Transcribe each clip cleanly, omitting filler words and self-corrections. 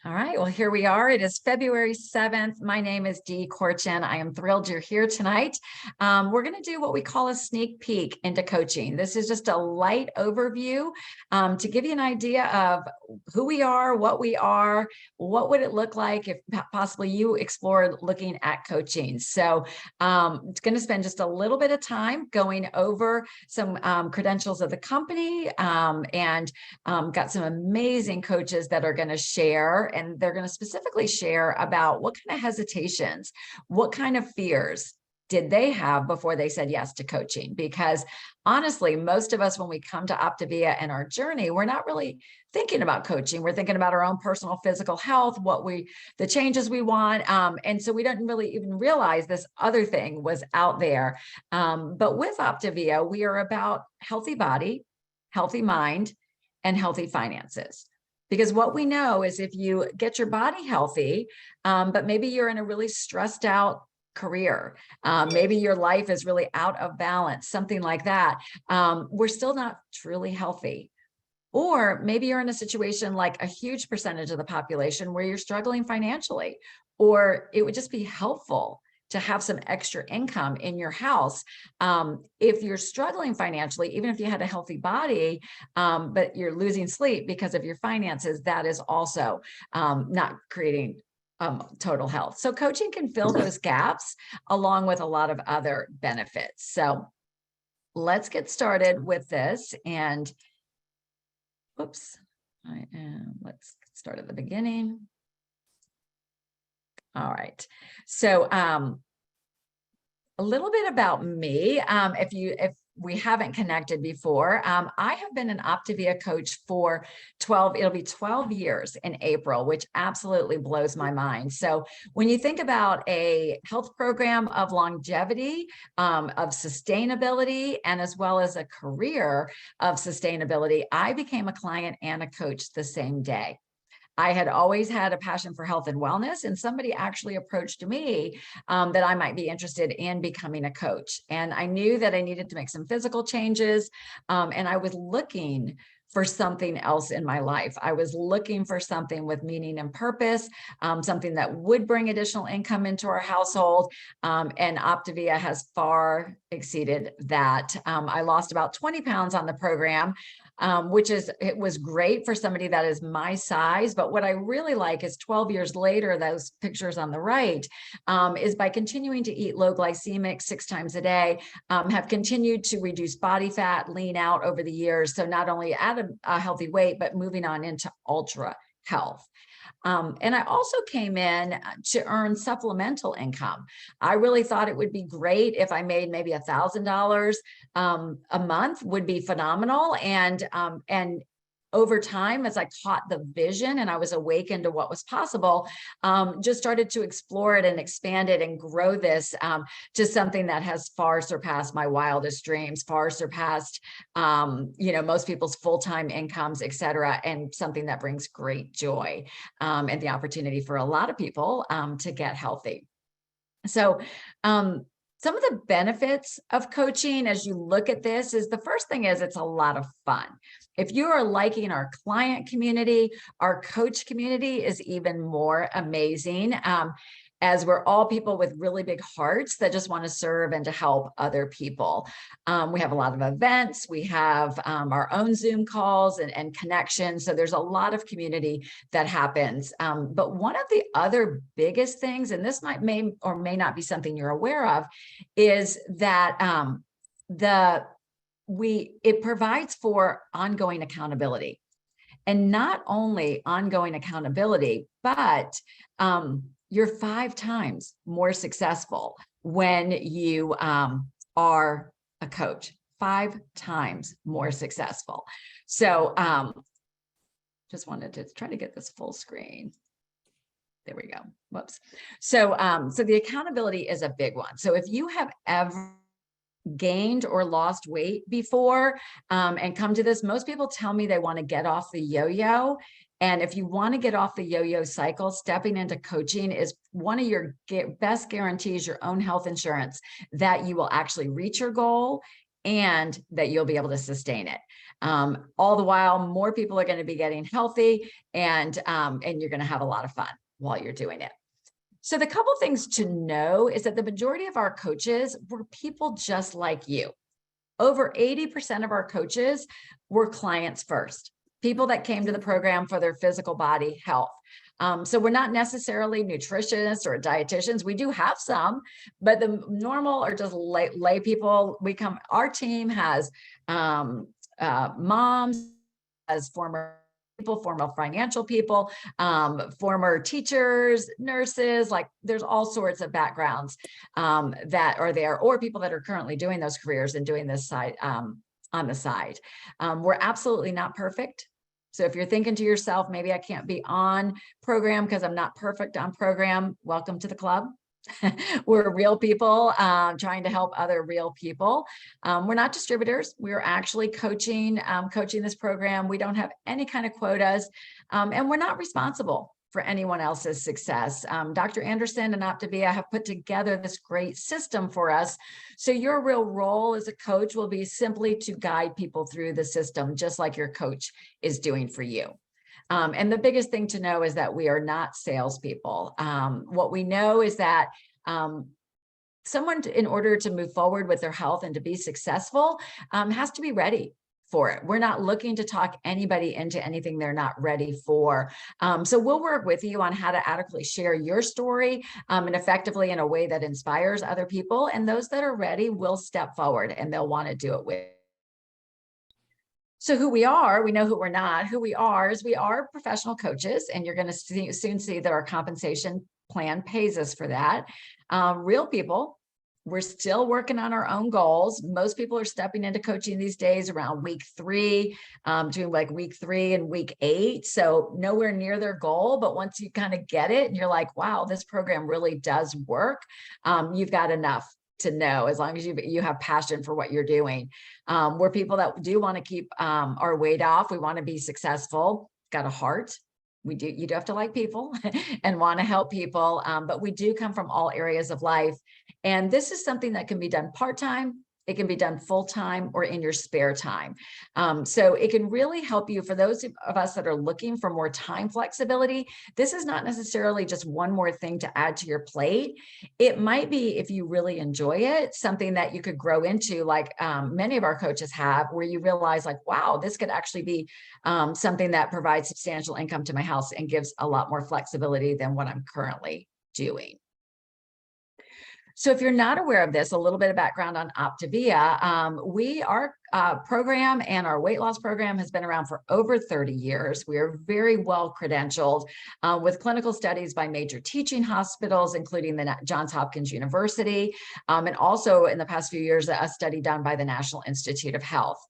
All right, well, here we are. It is February 7th. My name is Dee Corchin. I am thrilled you're here tonight. We're going to do what we call a sneak peek into coaching. This is just a light overview to give you an idea of who we are, what would it look like if possibly you explored looking at coaching. So it's going to spend just a little bit of time going over some credentials of the company and got some amazing coaches that are going to share. And they're going to specifically share about what kind of hesitations, what kind of fears did they have before they said yes to coaching? Because honestly, most of us, when we come to OPTAVIA and our journey, we're not really thinking about coaching. We're thinking about our own personal physical health, the changes we want. And so we don't really even realize this other thing was out there. But with OPTAVIA, we are about healthy body, healthy mind, and healthy finances. Because what we know is if you get your body healthy, but maybe you're in a really stressed out career, maybe your life is really out of balance, something like that, we're still not truly healthy. Or maybe you're in a situation like a huge percentage of the population where you're struggling financially, or it would just be helpful to have some extra income in your house. If you're struggling financially, even if you had a healthy body, but you're losing sleep because of your finances, that is also not creating total health. So coaching can fill those gaps along with a lot of other benefits. So let's get started with this. And whoops, let's start at the beginning. All right. So a little bit about me. If we haven't connected before, I have been an OPTAVIA coach for it'll be 12 years in April, which absolutely blows my mind. So when you think about a health program of longevity, of sustainability, and as well as a career of sustainability, I became a client and a coach the same day. I had always had a passion for health and wellness, and somebody actually approached me that I might be interested in becoming a coach. And I knew that I needed to make some physical changes, and I was looking for something else in my life. I was looking for something with meaning and purpose, something that would bring additional income into our household. And OPTAVIA has far exceeded that. I lost about 20 pounds on the program, it was great for somebody that is my size. But what I really like is 12 years later, those pictures on the right, is by continuing to eat low glycemic 6 times a day, have continued to reduce body fat, lean out over the years. So not only at a healthy weight, but moving on into ultra health. And I also came in to earn supplemental income. I really thought it would be great if I made maybe $1,000 a month would be phenomenal. And over time, as I caught the vision and I was awakened to what was possible, just started to explore it and expand it and grow this to something that has far surpassed my wildest dreams, far surpassed, most people's full-time incomes, et cetera, and something that brings great joy and the opportunity for a lot of people to get healthy. So, some of the benefits of coaching as you look at this is the first thing is it's a lot of fun. If you are liking our client community, our coach community is even more amazing. As we're all people with really big hearts that just want to serve and to help other people. We have a lot of events. We have our own Zoom calls and connections. So there's a lot of community that happens. But one of the other biggest things, and this may or may not be something you're aware of, is that it provides for ongoing accountability. And not only ongoing accountability, but you're 5 times more successful when you are a coach, 5 times more successful. So just wanted to try to get this full screen. There we go. Whoops. So the accountability is a big one. So if you have ever gained or lost weight before and come to this, most people tell me they want to get off the yo-yo. And if you want to get off the yo-yo cycle, stepping into coaching is one of your best guarantees, your own health insurance, that you will actually reach your goal and that you'll be able to sustain it. All the while, more people are going to be getting healthy, and you're going to have a lot of fun while you're doing it. So the couple things to know is that the majority of our coaches were people just like you. Over 80% of our coaches were clients first, people that came to the program for their physical body health. So we're not necessarily nutritionists or dietitians. We do have some, but the normal are just lay people. Our team has moms, as former people, former financial people, former teachers, nurses, like there's all sorts of backgrounds that are there, or people that are currently doing those careers and doing this side on the side. We're absolutely not perfect. So if you're thinking to yourself, maybe I can't be on program because I'm not perfect on program, welcome to the club. We're real people trying to help other real people. We're not distributors. We're actually coaching this program. We don't have any kind of quotas, and we're not responsible for anyone else's success. Dr. Anderson and OPTAVIA have put together this great system for us. So your real role as a coach will be simply to guide people through the system, just like your coach is doing for you. And the biggest thing to know is that we are not salespeople. What we know is that someone, in order to move forward with their health and to be successful, has to be ready for it. We're not looking to talk anybody into anything they're not ready for. So we'll work with you on how to adequately share your story and effectively in a way that inspires other people. And those that are ready will step forward and they'll want to do it with. So who we are, we know who we're not. Who we are is we are professional coaches, and you're going to soon see that our compensation plan pays us for that. Real people. We're still working on our own goals. Most people are stepping into coaching these days around week 3, doing like week 3 and week 8. So nowhere near their goal. But once you kind of get it and you're like, wow, this program really does work, you've got enough to know, as long as you have passion for what you're doing. We're people that do want to keep our weight off. We want to be successful, got a heart. You do have to like people and want to help people, but we do come from all areas of life. And this is something that can be done part-time. It can be done full-time or in your spare time. So it can really help you. For those of us that are looking for more time flexibility, this is not necessarily just one more thing to add to your plate. It might be, if you really enjoy it, something that you could grow into, like many of our coaches have, where you realize like, wow, this could actually be something that provides substantial income to my house and gives a lot more flexibility than what I'm currently doing. So if you're not aware of this, a little bit of background on OPTAVIA. Our program and our weight loss program has been around for over 30 years. We are very well credentialed with clinical studies by major teaching hospitals, including the Johns Hopkins University, and also in the past few years, a study done by the National Institute of Health.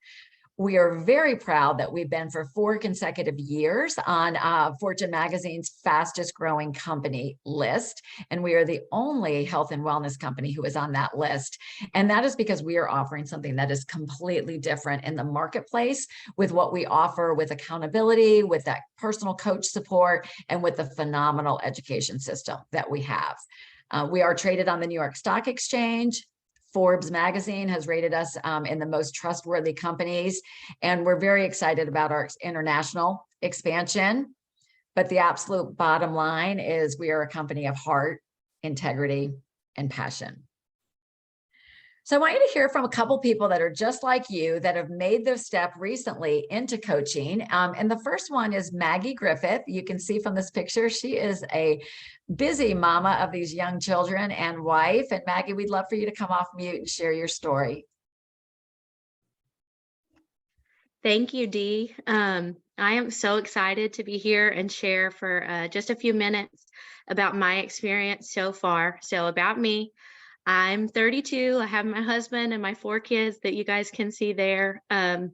We are very proud that we've been for 4 consecutive years on Fortune Magazine's fastest growing company list. And we are the only health and wellness company who is on that list. And that is because we are offering something that is completely different in the marketplace with what we offer, with accountability, with that personal coach support, and with the phenomenal education system that we have. We are traded on the New York Stock Exchange. Forbes magazine has rated us in the most trustworthy companies, and we're very excited about our international expansion. But the absolute bottom line is we are a company of heart, integrity, and passion. So I want you to hear from a couple people that are just like you that have made the step recently into coaching. And the first one is Maggie Griffith. You can see from this picture, she is a busy mama of these young children and wife. And Maggie, we'd love for you to come off mute and share your story. Thank you, Dee. I am so excited to be here and share for just a few minutes about my experience so far. So about me, I'm 32. I have my husband and my 4 kids that you guys can see there. I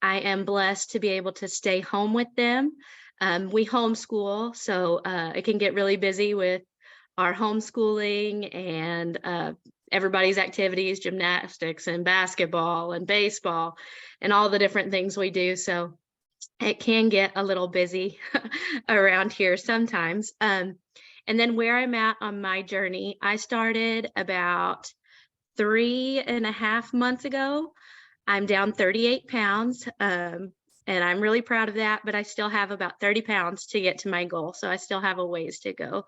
am blessed to be able to stay home with them. We homeschool, so it can get really busy with our homeschooling and everybody's activities, gymnastics and basketball and baseball and all the different things we do. So it can get a little busy around here sometimes. And then where I'm at on my journey, I started about 3.5 months ago I'm down 38 pounds, and I'm really proud of that, but I still have about 30 pounds to get to my goal. So I still have a ways to go.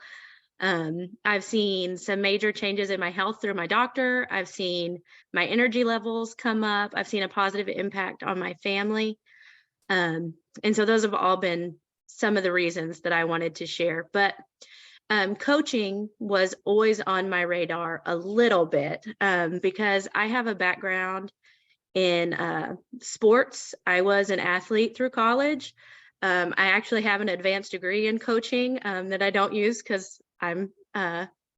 I've seen some major changes in my health through my doctor. I've seen my energy levels come up. I've seen a positive impact on my family. And so those have all been some of the reasons that I wanted to share. But coaching was always on my radar a little bit, because I have a background in sports. I was an athlete through college. I actually have an advanced degree in coaching that I don't use because I'm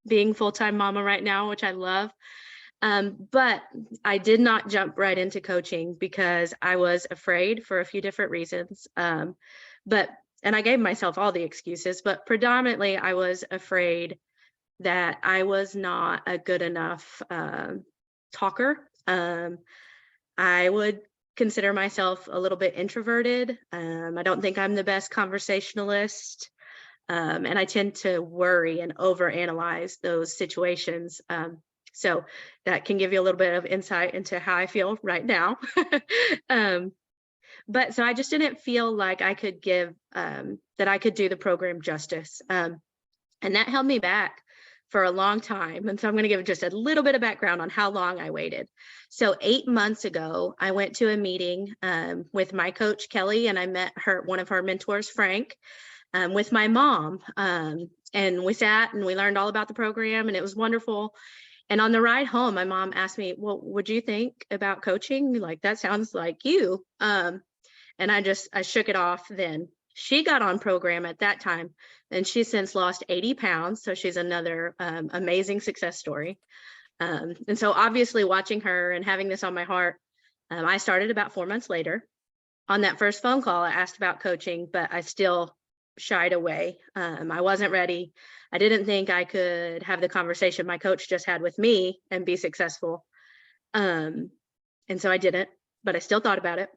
being full-time mama right now, which I love. But I did not jump right into coaching because I was afraid for a few different reasons. And I gave myself all the excuses, but predominantly I was afraid that I was not a good enough talker. I would consider myself a little bit introverted. I don't think I'm the best conversationalist. And I tend to worry and overanalyze those situations. So that can give you a little bit of insight into how I feel right now. But so I just didn't feel like I could give, that I could do the program justice. And that held me back for a long time. And so I'm going to give just a little bit of background on how long I waited. So 8 months ago, I went to a meeting with my coach, Kelly, and I met one of her mentors, Frank, with my mom. And we sat and we learned all about the program, and it was wonderful. And on the ride home, my mom asked me, well, would you think about coaching? Like, that sounds like you. And I shook it off then. She got on program at that time, and she's since lost 80 pounds. So she's another amazing success story. And so obviously watching her and having this on my heart, I started about 4 months later. On that first phone call, I asked about coaching, but I still shied away. I wasn't ready. I didn't think I could have the conversation my coach just had with me and be successful. And so I didn't, but I still thought about it.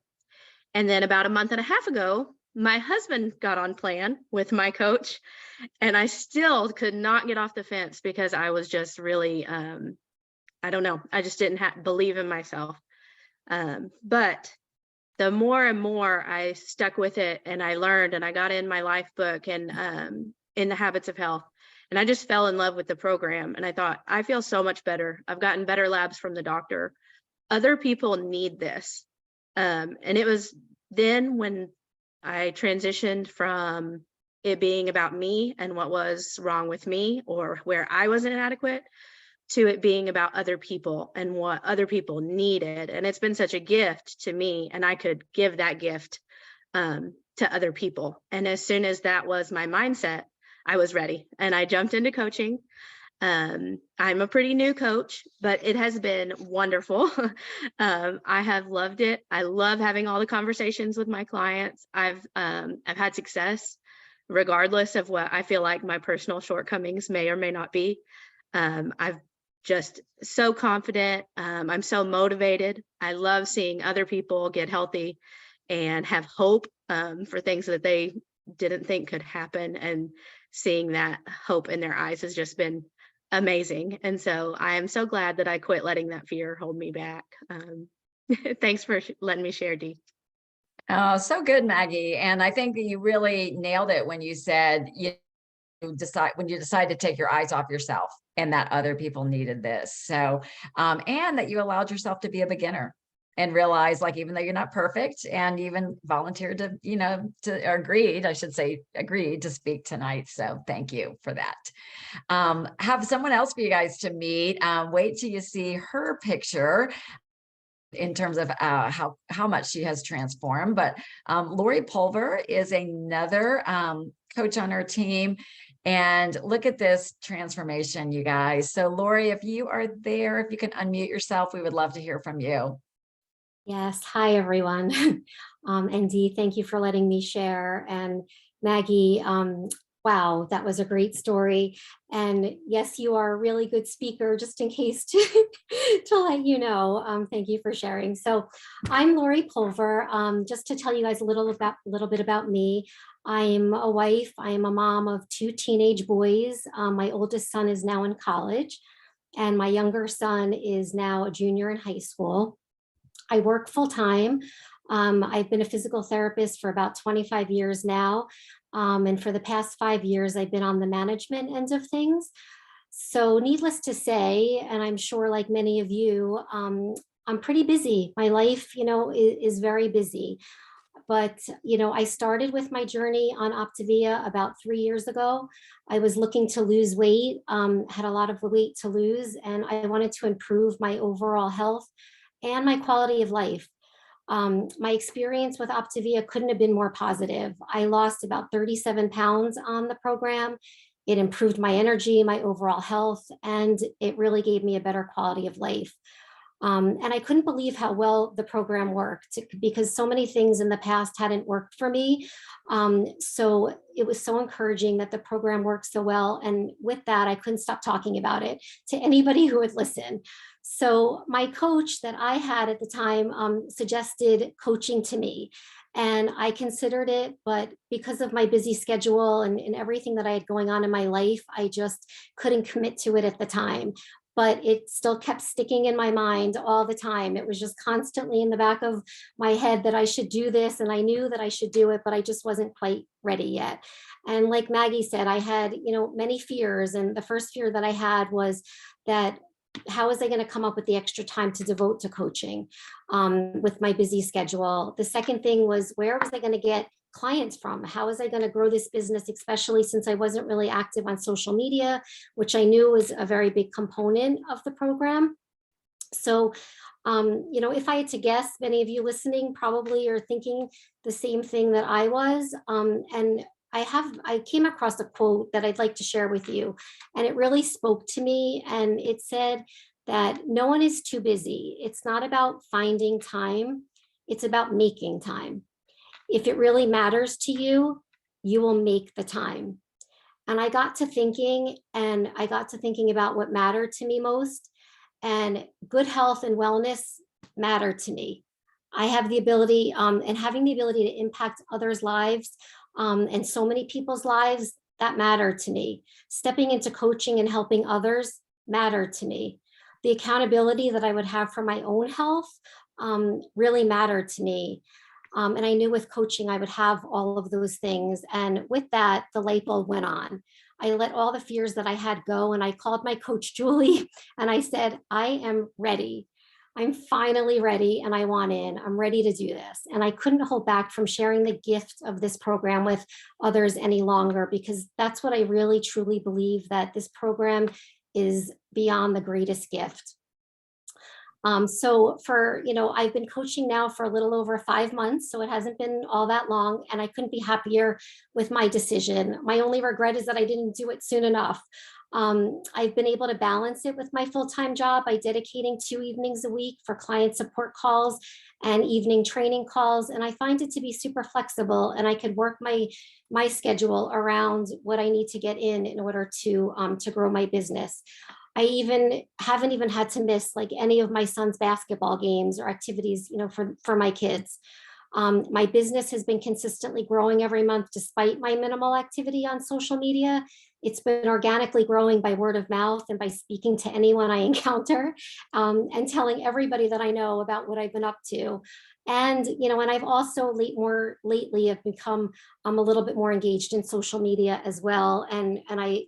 And then about a month and a half ago, my husband got on plan with my coach, and I still could not get off the fence because I was just really, I don't know, I just didn't believe in myself. But the more and more I stuck with it, and I learned, and I got in my life book and in the habits of health, and I just fell in love with the program. And I thought, I feel so much better. I've gotten better labs from the doctor. Other people need this. And it was then when I transitioned from it being about me and what was wrong with me or where I was inadequate to it being about other people and what other people needed. And it's been such a gift to me, and I could give that gift to other people. And as soon as that was my mindset, I was ready and I jumped into coaching. I'm a pretty new coach, but it has been wonderful. I have loved it. I love having all the conversations with my clients. I've had success regardless of what I feel like my personal shortcomings may or may not be. I've just so confident. I'm so motivated. I love seeing other people get healthy and have hope for things that they didn't think could happen. And seeing that hope in their eyes has just been amazing. And so I am so glad that I quit letting that fear hold me back. Thanks for letting me share, Dee. Oh, so good, Maggie. And I think that you really nailed it when you said when you decide to take your eyes off yourself and that other people needed this. So, and that you allowed yourself to be a beginner and realize, like, even though you're not perfect, and even volunteered to, agreed to speak tonight. So thank you for that. Have someone else for you guys to meet. Wait till you see her picture in terms of how much she has transformed. But Lori Pulver is another coach on our team. And look at this transformation, you guys. So Lori, if you are there, if you can unmute yourself, we would love to hear from you. Yes. Hi, everyone. And Dee, thank you for letting me share. And Maggie, wow, that was a great story. And yes, you are a really good speaker, just in case to let you know. Thank you for sharing. So I'm Lori Pulver. Just to tell you guys a little bit about me. I'm a wife. I am a mom of 2 teenage boys. My oldest son is now in college, and my younger son is now a junior in high school. I work full time. I've been a physical therapist for about 25 years now. And for the past 5 years, I've been on the management end of things. So needless to say, and I'm sure like many of you, I'm pretty busy. My life, is very busy. But, I started with my journey on OPTAVIA about 3 years ago. I was looking to lose weight, had a lot of weight to lose, and I wanted to improve my overall health and my quality of life. My experience with OPTAVIA couldn't have been more positive. I lost about 37 pounds on the program. It improved my energy, my overall health, and it really gave me a better quality of life. And I couldn't believe how well the program worked because so many things in the past hadn't worked for me. So it was so encouraging that the program worked so well. And with that, I couldn't stop talking about it to anybody who would listen. So my coach that I had at the time suggested coaching to me. And I considered it, but because of my busy schedule and everything that I had going on in my life, I just couldn't commit to it at the time. But it still kept sticking in my mind all the time. It was just constantly in the back of my head that I should do this, and I knew that I should do it, but I just wasn't quite ready yet. And like Maggie said, I had, many fears. And the first fear that I had was that how was I going to come up with the extra time to devote to coaching with my busy schedule? The second thing was, where was I going to get clients from? How was I going to grow this business, especially since I wasn't really active on social media, which I knew was a very big component of the program. So, if I had to guess, many of you listening probably are thinking the same thing that I was. And I came across a quote that I'd like to share with you, and it really spoke to me. And it said that no one is too busy. It's not about finding time. It's about making time. If it really matters to you, you will make the time. And I got to thinking, about what mattered to me most. And good health and wellness matter to me. I have the ability and having the ability to impact others' lives and so many people's lives, that matter to me. Stepping into coaching and helping others matter to me. The accountability that I would have for my own health really mattered to me. And I knew with coaching, I would have all of those things. And with that, the light bulb went on. I let all the fears that I had go, and I called my coach, Julie, and I said, I am ready. I'm finally ready, and I want in. I'm ready to do this. And I couldn't hold back from sharing the gift of this program with others any longer, because that's what I really, truly believe, that this program is beyond the greatest gift. So I've been coaching now for a little over 5 months, so it hasn't been all that long, and I couldn't be happier with my decision. My only regret is that I didn't do it soon enough. I've been able to balance it with my full-time job by dedicating 2 evenings a week for client support calls and evening training calls. And I find it to be super flexible, and I could work my schedule around what I need to get in order to grow my business. I haven't even had to miss like any of my son's basketball games or activities, for my kids. My business has been consistently growing every month despite my minimal activity on social media. It's been organically growing by word of mouth and by speaking to anyone I encounter and telling everybody that I know about what I've been up to. And, and I've also lately have become a little bit more engaged in social media as well. And I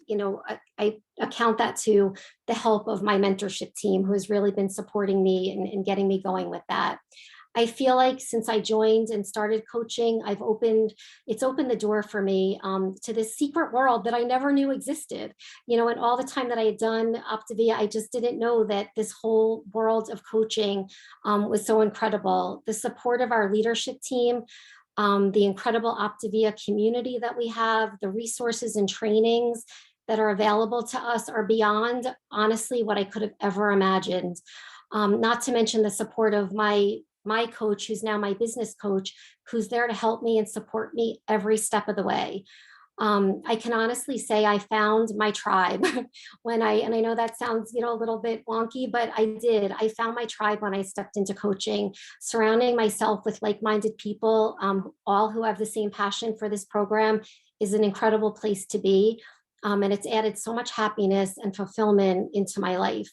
account that to the help of my mentorship team, who has really been supporting me and getting me going with that. I feel like since I joined and started coaching, it's opened the door for me to this secret world that I never knew existed. And all the time that I had done OPTAVIA, I just didn't know that this whole world of coaching was so incredible. The support of our leadership team, the incredible OPTAVIA community that we have, the resources and trainings that are available to us are beyond, honestly, what I could have ever imagined. Not to mention the support of my coach, who's now my business coach, who's there to help me and support me every step of the way. I can honestly say I found my tribe and I know that sounds, a little bit wonky, but I did. I found my tribe when I stepped into coaching, surrounding myself with like-minded people, all who have the same passion for this program is an incredible place to be. And it's added so much happiness and fulfillment into my life.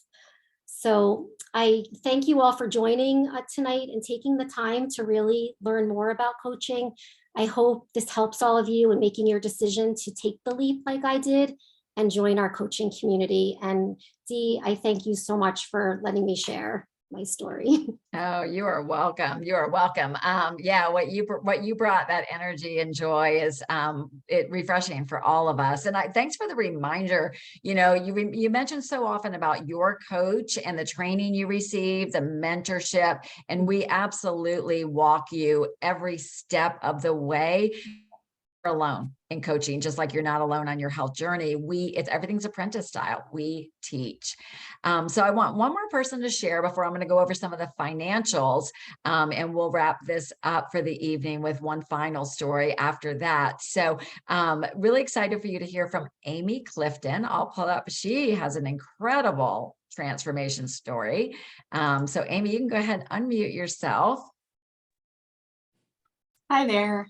So I thank you all for joining tonight and taking the time to really learn more about coaching. I hope this helps all of you in making your decision to take the leap like I did and join our coaching community. And Dee, I thank you so much for letting me share my story. Oh, you are welcome. You are welcome. Yeah, what you brought, that energy and joy, is it refreshing for all of us. And thanks for the reminder. You know, you mentioned so often about your coach and the training you received, the mentorship, and we absolutely walk you every step of the way. Alone in coaching, just like you're not alone on your health journey. It's everything's apprentice style. We teach. So I want one more person to share before I'm going to go over some of the financials, and we'll wrap this up for the evening with one final story after that. So really excited for you to hear from Amy Clifton. I'll pull up. She has an incredible transformation story. So Amy, you can go ahead and unmute yourself. Hi there.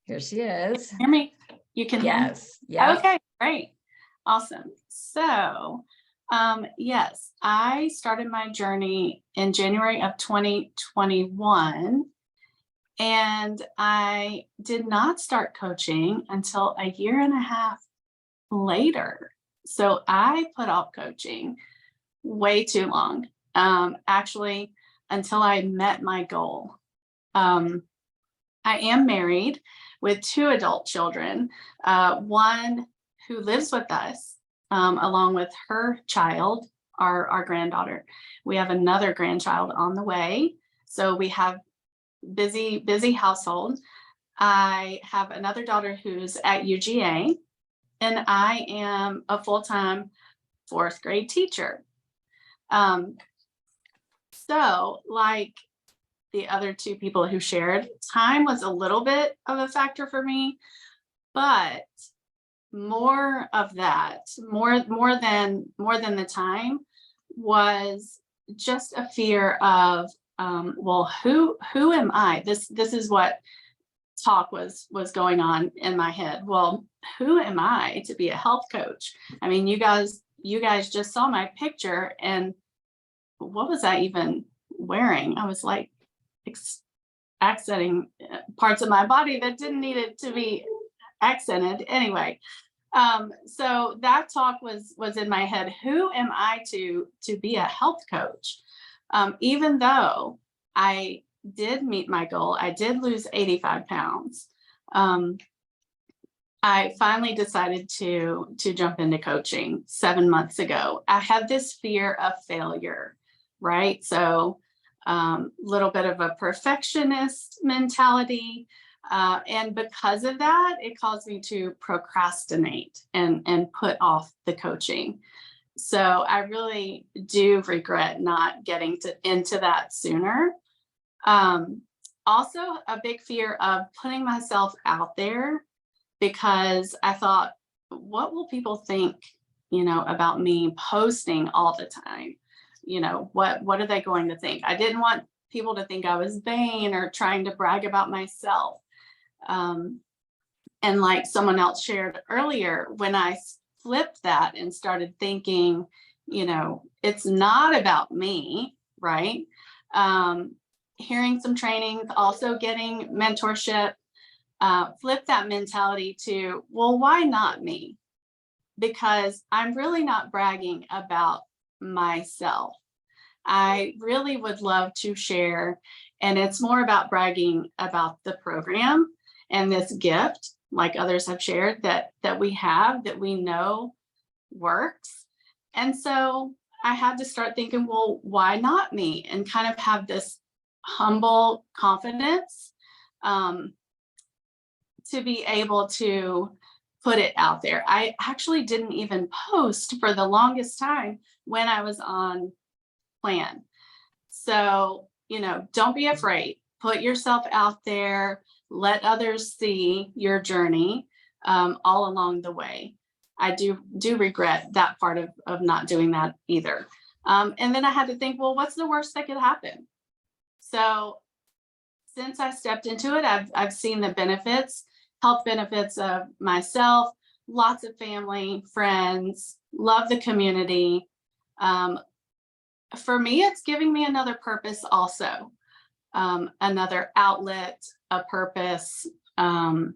Here she is. Hear me? You can hear me? Yes. Yeah. Okay, great. Awesome. So, yes, I started my journey in January of 2021, and I did not start coaching until a year and a half later. So I put off coaching way too long, actually, until I met my goal. I am married with 2 adult children, one who lives with us, along with her child, our granddaughter. We have another grandchild on the way. So we have busy household. I have another daughter who's at UGA, and I am a full-time 4th grade teacher. So like the other 2 people who shared, time was a little bit of a factor for me, but more of that, more than the time, was just a fear of, well, who am I? This is what talk was going on in my head. Well, who am I to be a health coach? I mean, you guys just saw my picture, and what was I even wearing? I was like accenting parts of my body that didn't need it to be accented anyway. So that talk was in my head. Who am I to be a health coach? Even though I did meet my goal, I did lose 85 pounds. I finally decided to jump into coaching 7 months ago. I had this fear of failure, right? So little bit of a perfectionist mentality. And because of that, it caused me to procrastinate and put off the coaching. So I really do regret not getting into that sooner. Also, a big fear of putting myself out there, because I thought, what will people think, about me posting all the time? What are they going to think? I didn't want people to think I was vain or trying to brag about myself. And like someone else shared earlier, when I flipped that and started thinking, it's not about me, right? Hearing some trainings, also getting mentorship, flip that mentality to, well, why not me? Because I'm really not bragging about myself. I really would love to share, and it's more about bragging about the program and this gift, like others have shared, that we have, that we know works. And so I had to start thinking, well, why not me? And kind of have this humble confidence to be able to put it out there. I actually didn't even post for the longest time when I was on plan. So, don't be afraid. Put yourself out there. Let others see your journey all along the way. I do regret that part of not doing that either. And then I had to think, well, what's the worst that could happen? So since I stepped into it, I've seen the benefits, health benefits of myself, lots of family, friends, love the community, for me, it's giving me another purpose also, another outlet, a purpose. And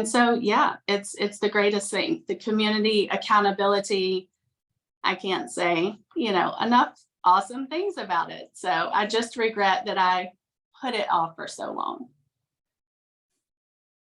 so, yeah, it's the greatest thing. The community accountability, I can't say, enough awesome things about it. So I just regret that I put it off for so long.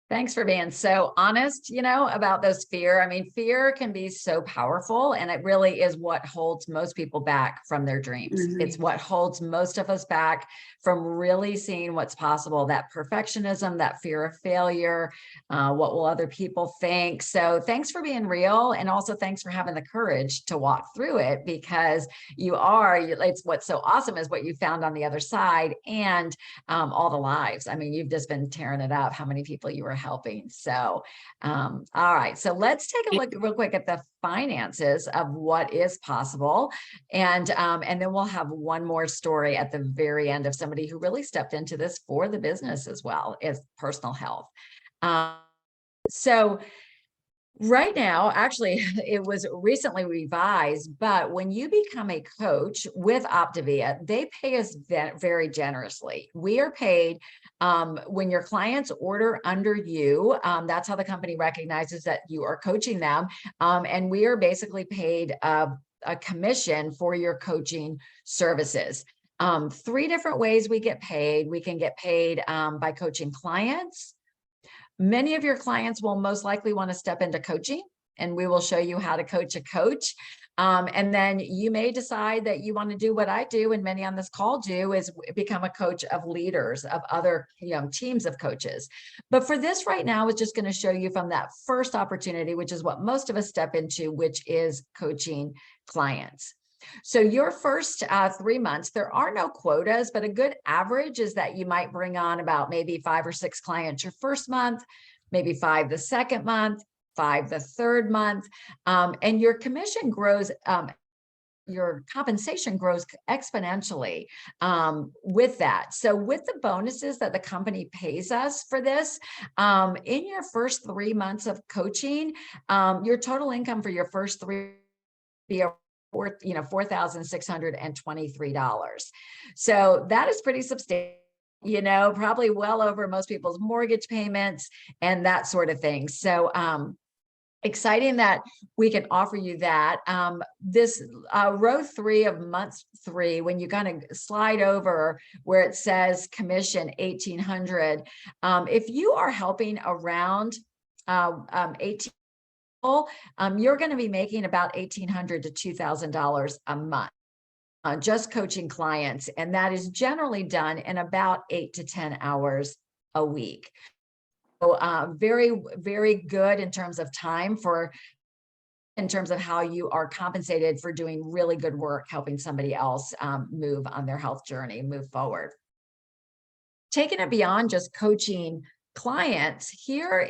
Thanks for being so honest, about those fear. I mean, fear can be so powerful, and it really is what holds most people back from their dreams. It's what holds most of us back from really seeing what's possible, that perfectionism, that fear of failure, what will other people think? So thanks for being real. And also thanks for having the courage to walk through it, because it's what's so awesome is what you found on the other side, and all the lives. I mean, you've just been tearing it up, how many people you were helping. So, all right. So let's take a look real quick at the finances of what is possible. And then we'll have one more story at the very end of somebody who really stepped into this for the business as well as personal health. So right now, actually, it was recently revised, but when you become a coach with OPTAVIA, they pay us very generously. We are paid when your clients order under you. That's how the company recognizes that you are coaching them. And we are basically paid a commission for your coaching services. 3 different ways we get paid. We can get paid by coaching clients. Many of your clients will most likely want to step into coaching, and we will show you how to coach a coach. And then you may decide that you want to do what I do, and many on this call do, is become a coach of leaders, of other teams of coaches. But for this right now, it's just going to show you from that first opportunity, which is what most of us step into, which is coaching clients. So your first 3 months, there are no quotas, but a good average is that you might bring on about maybe 5 or 6 clients your first month, maybe 5 the second month, 5 the third month, and your commission grows. Your compensation grows exponentially with that. So with the bonuses that the company pays us for this, in your first 3 months of coaching, your total income for your first 3 be $4,623. So that is pretty substantial, probably well over most people's mortgage payments and that sort of thing. So exciting that we can offer you that. This row 3 of month 3, when you kind of slide over where it says commission 1,800, if you are helping around 18, you're going to be making about $1,800 to $2,000 a month just coaching clients. And that is generally done in about 8 to 10 hours a week. So very, very good in terms of time in terms of how you are compensated for doing really good work, helping somebody else move on their health journey, move forward. Taking it beyond just coaching clients, here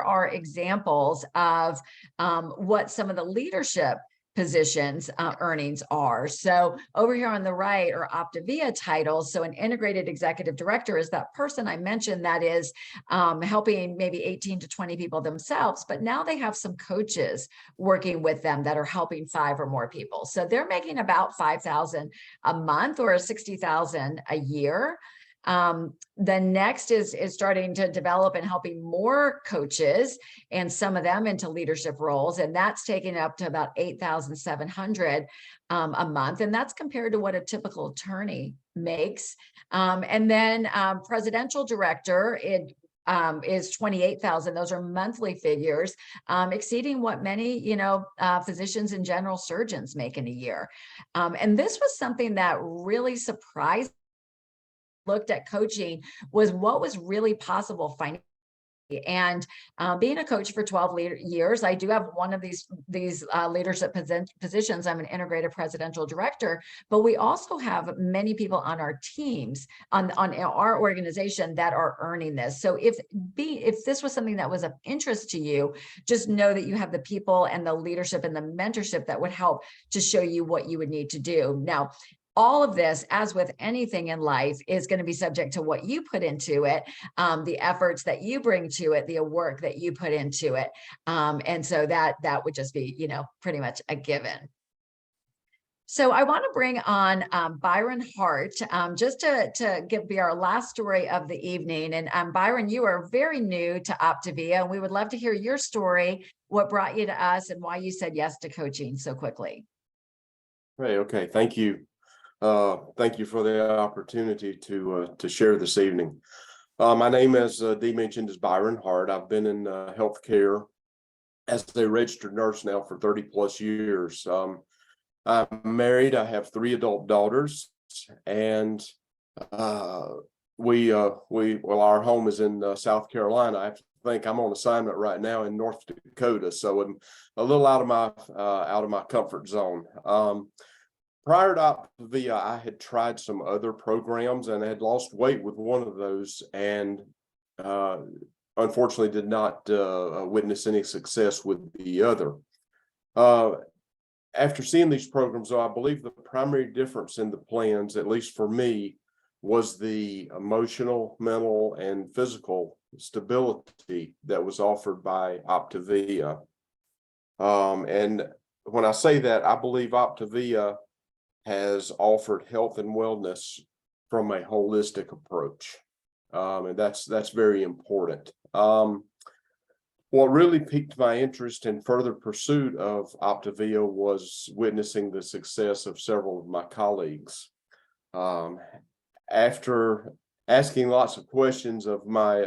are examples of what some of the leadership positions earnings are. So over here on the right are OPTAVIA titles. So an integrated executive director is that person I mentioned that is helping maybe 18 to 20 people themselves, but now they have some coaches working with them that are helping 5 or more people. So they're making about $5,000 a month or $60,000 a year. The next is starting to develop and helping more coaches and some of them into leadership roles. And that's taking up to about $8,700 a month. And that's compared to what a typical attorney makes. And then presidential director, it is $28,000. Those are monthly figures, exceeding what many, physicians and general surgeons make in a year. And this was something that really surprised looked at coaching was what was really possible financially. And being a coach for 12 years, I do have one of these leadership positions. I'm an integrated presidential director, but we also have many people on our teams, on our organization that are earning this. So if this was something that was of interest to you, just know that you have the people and the leadership and the mentorship that would help to show you what you would need to do. Now, all of this, as with anything in life, is going to be subject to what you put into it, the efforts that you bring to it, the work that you put into it. And so that would just be, pretty much a given. So I want to bring on Byron Hart, just to be our last story of the evening. And Byron, you are very new to OPTAVIA, and we would love to hear your story, what brought you to us, and why you said yes to coaching so quickly. Right. Okay. Thank you. Thank you for the opportunity to share this evening. My name, as Dee mentioned, is Byron Hart. I've been in healthcare as a registered nurse now for 30 plus years. I'm married. I have 3 adult daughters, and our home is in South Carolina. I have to think I'm on assignment right now in North Dakota, so I'm a little out of my comfort zone. Prior to OPTAVIA, I had tried some other programs and I had lost weight with one of those, and unfortunately did not witness any success with the other. After seeing these programs, though, I believe the primary difference in the plans, at least for me, was the emotional, mental, and physical stability that was offered by OPTAVIA. And when I say that, I believe OPTAVIA has offered health and wellness from a holistic approach. And that's very important. What really piqued my interest in further pursuit of OPTAVIA was witnessing the success of several of my colleagues. After asking lots of questions of my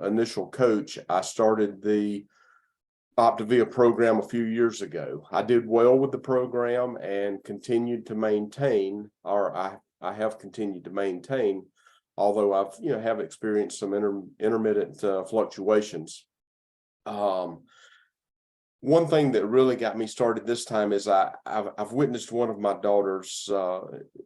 initial coach, I started the OPTAVIA program a few years ago. I did well with the program and continued to maintain, or I have continued to maintain, although I've have experienced some intermittent fluctuations. One thing that really got me started this time is I've witnessed one of my daughters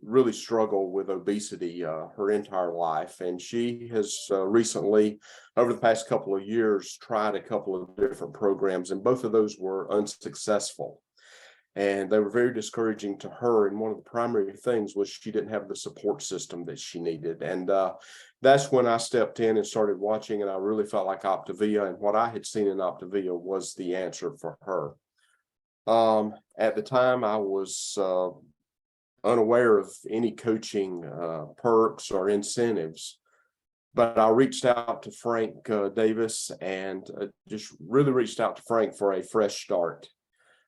really struggle with obesity her entire life, and she has recently, over the past couple of years, tried a couple of different programs, and both of those were unsuccessful. And they were very discouraging to her. And one of the primary things was she didn't have the support system that she needed. And that's when I stepped in and started watching, and I really felt like OPTAVIA and what I had seen in OPTAVIA was the answer for her. At the time, I was unaware of any coaching perks or incentives, but I reached out to Frank Davis and just really reached out to Frank for a fresh start.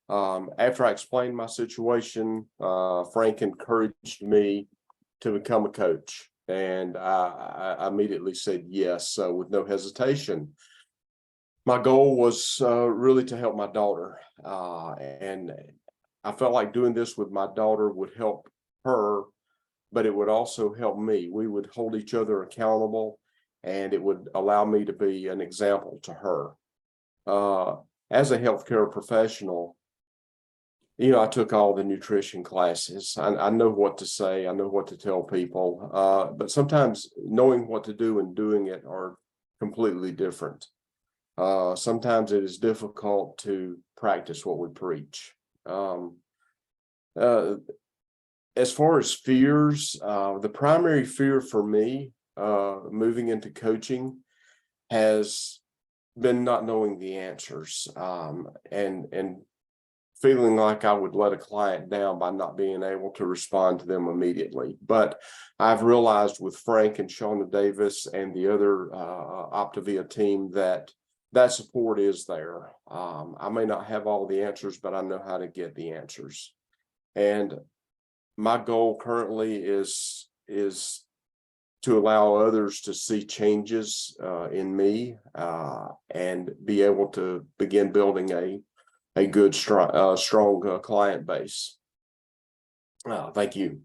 After I explained my situation, Frank encouraged me to become a coach, and I immediately said yes, with no hesitation. My goal was really to help my daughter, and I felt like doing this with my daughter would help her, but it would also help me. We would hold each other accountable, and it would allow me to be an example to her. As a healthcare professional, I took all the nutrition classes. I know what to say. I know what to tell people. But sometimes knowing what to do and doing it are completely different. Sometimes it is difficult to practice what we preach. As far as fears, the primary fear for me moving into coaching has been not knowing the answers, and feeling like I would let a client down by not being able to respond to them immediately. But I've realized with Frank and Shauna Davis and the other OPTAVIA team that support is there. I may not have all the answers, but I know how to get the answers. And my goal currently is to allow others to see changes in me and be able to begin building a good, strong client base. Thank you.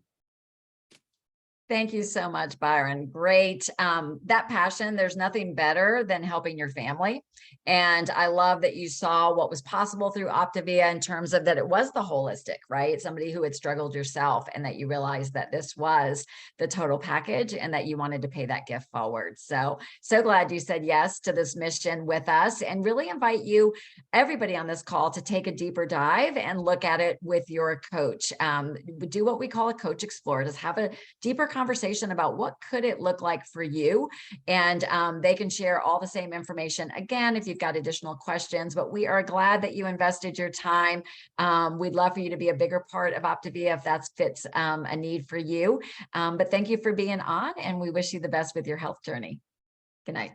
Thank you so much, Byron. Great. That passion, there's nothing better than helping your family. And I love that you saw what was possible through OPTAVIA in terms of that it was the holistic, right? Somebody who had struggled yourself, and that you realized that this was the total package and that you wanted to pay that gift forward. So glad you said yes to this mission with us, and really invite you, everybody on this call, to take a deeper dive and look at it with your coach. Do what we call a coach explorer. Just have a deeper conversation about what could it look like for you. And they can share all the same information again if you've got additional questions, but we are glad that you invested your time. We'd love for you to be a bigger part of OPTAVIA if that fits a need for you. But thank you for being on, and we wish you the best with your health journey. Good night.